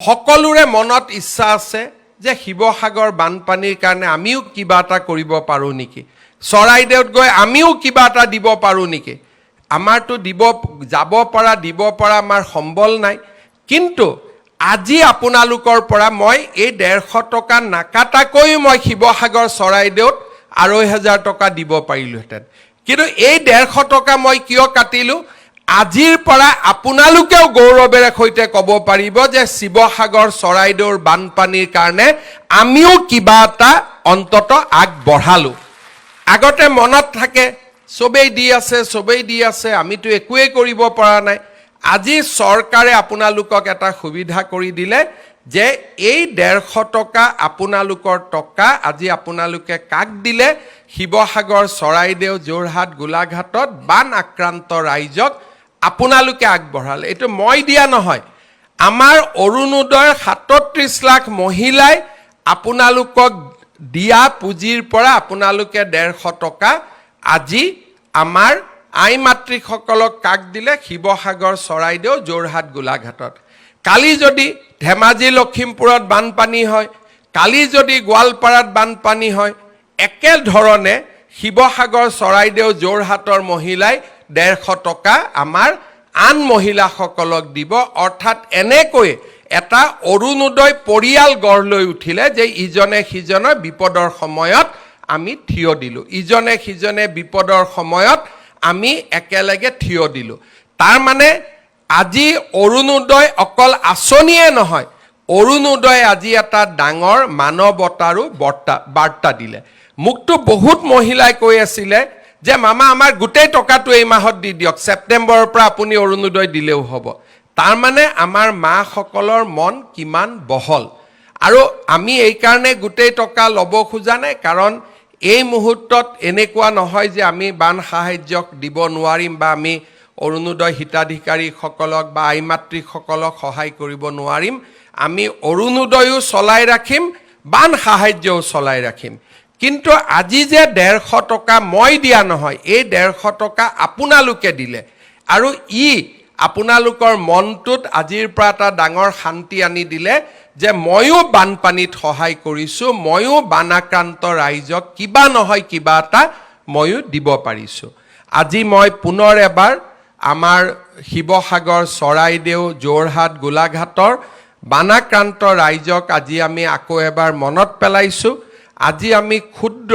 সকলোৰে মনত ইচ্ছা আছে যে শিৱসাগৰ বানপানীৰ কাৰণে আমিও কিবা এটা কৰিব পাৰো নেকি চৰাইদেউত গৈ আমিও কিবা এটা দিব পাৰো নেকি আমাৰটো যাব পৰা আমাৰ সম্বল নাই কিন্তু আজি আপোনালোকৰ পৰা মই এই 150 টকা নাকাটাকৈ মই শিৱসাগৰ চৰাইদেউত 2,500 টকা দিব পাৰিলোহেঁতেন কিন্তু এই 150 টকা মই কিয় কাটিলো আজিৰ পৰা আপোনালোকেও গৌৰৱেৰে সৈতে ক'ব পাৰিব যে শিৱসাগৰ চৰাইদেউৰ বানপানীৰ কাৰণে আমিও কিবা এটা অন্তত আগবঢ়ালো আগতে মনত থাকে সবেই দি আছে আমিতো একোৱে কৰিব পৰা নাই আজি চৰকাৰে আপোনালোকক এটা সুবিধা কৰি দিলে যে এই 150 টকা আপোনালোকৰ টকা আজি আপোনালোকে কাক দিলে শিৱসাগৰ চৰাইদেউ যোৰহাট গোলাঘাটত বান আক্ৰান্ত ৰাইজক আপোনালোকে আগবঢ়ালে এটো মই দিয়া নহয় আমাৰ অৰুণোদয়ৰ 37 লাখ মহিলাই আপোনালোকক দিয়া পুঁজিৰ পৰা আপোনালোকে 150 টকা আজি আমাৰ আই মাতৃসকলক কাক দিলে শিৱসাগৰ চৰাইদেউ যোৰহাট গোলাঘাটত কালি যদি ধেমাজি লখিমপুৰত বানপানী হয় কালি যদি গোৱালপাৰাত বানপানী হয় একে ধৰণে শিৱসাগৰ চৰাইদেউ যোৰহাটৰ মহিলাই 150 টকা আমাৰ আন মহিলাসকলক দিব অৰ্থাৎ এনেকৈ এটা অৰুণোদয় পৰিয়াল গঢ় লৈ উঠিলে যে ইজনে সিজনৰ বিপদৰ সময়ত আমি থিয় দিলো ইজনে সিজনে বিপদৰ সময়ত আমি একেলগে থিয় দিলো তাৰ মানে আজি অৰুণোদয় অকল আঁচনিয়ে নহয় অৰুণোদয় আজি এটা ডাঙৰ মানৱতাৰো বাৰ্তা দিলে মুক্ত বহুত মহিলাই কৈ আছিলে যে মামা আমাৰ গোটেই টকাটো এই মাহত দি দিয়ক সেপ্টেম্বৰৰ পৰা আপুনি অৰুণোদয় দিলেও হ'ব তাৰ মানে আমাৰ মা সকলৰ মন কিমান বহল আৰু আমি এই কাৰণে গোটেই টকা লব খোজা নাই কাৰণ এই মুহূৰ্তত এনেকুৱা নহয় যে আমি বান সাহায্যক দিব নোৱাৰিম বা আমি অৰুণোদয় হিতাধিকাৰী সকলক বা আই মাতৃ সকলক সহায় কৰিব নোৱাৰিম আমি অৰুণোদয়ও চলাই ৰাখিম বান সাহায্যও চলাই ৰাখিম কিন্তু আজি যে 150 টকা মই দিয়া নহয় এই 150 টকা আপোনালোকে দিলে আৰু আপোনালোকৰ মনটোত আজিৰ পৰা এটা ডাঙৰ শান্তি আনি দিলে যে ময়ো বানপানীত সহায় কৰিছো ময়ো বানাক্ৰান্ত ৰাইজক কিবা নহয় কিবা এটা ময়ো দিব পাৰিছো আজি মই পুনৰ এবাৰ আমাৰ শিৱসাগৰ চৰাইদেউ যোৰহাট গোলাঘাটৰ বানাক্ৰান্ত ৰাইজক আজি আমি আকৌ এবাৰ মনত পেলাইছো আজি আমি ক্ষুদ্ৰ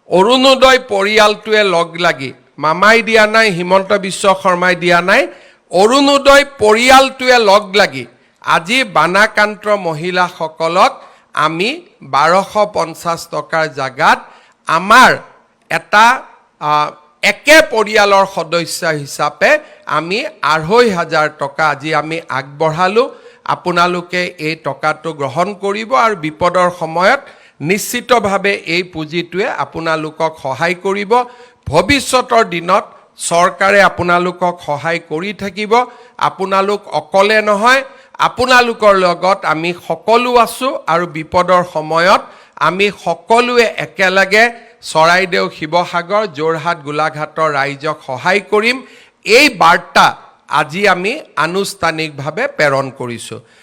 অৰুণোদয় পৰিয়ালটোৱে লগ লাগি মামাই দিয়া নাই হিমন্ত বিশ্ব শৰ্মাই দিয়া নাই অৰুণোদয় পৰিয়ালটোৱে লগ লাগি আজি বানাক্ৰান্ত মহিলাসকলক আমি 1250 টকাৰ জাগাত আমাৰ এটা একে পৰিয়ালৰ সদস্য হিচাপে আমি 2,500 টকা আজি আমি আগবঢ়ালো আপোনালোকে এই টকাটো গ্ৰহণ কৰিব আৰু বিপদৰ সময়ত নিশ্চিতভাৱে এই পুঁজিটোৱে আপোনালোকক সহায় কৰিব ভৱিষ্যতৰ দিনত চৰকাৰে আপোনালোকক সহায় কৰি থাকিব আপোনালোক অকলে নহয় আপোনালোকৰ লগত আমি সকলো আছো আৰু বিপদৰ সময়ত আমি সকলোৱে একেলগে চৰাইদেউ শিৱসাগৰ যোৰহাট গোলাঘাটৰ ৰাইজক সহায় কৰিম এই বাৰ্তা আজি আমি আনুষ্ঠানিকভাৱে প্ৰেৰণ কৰিছো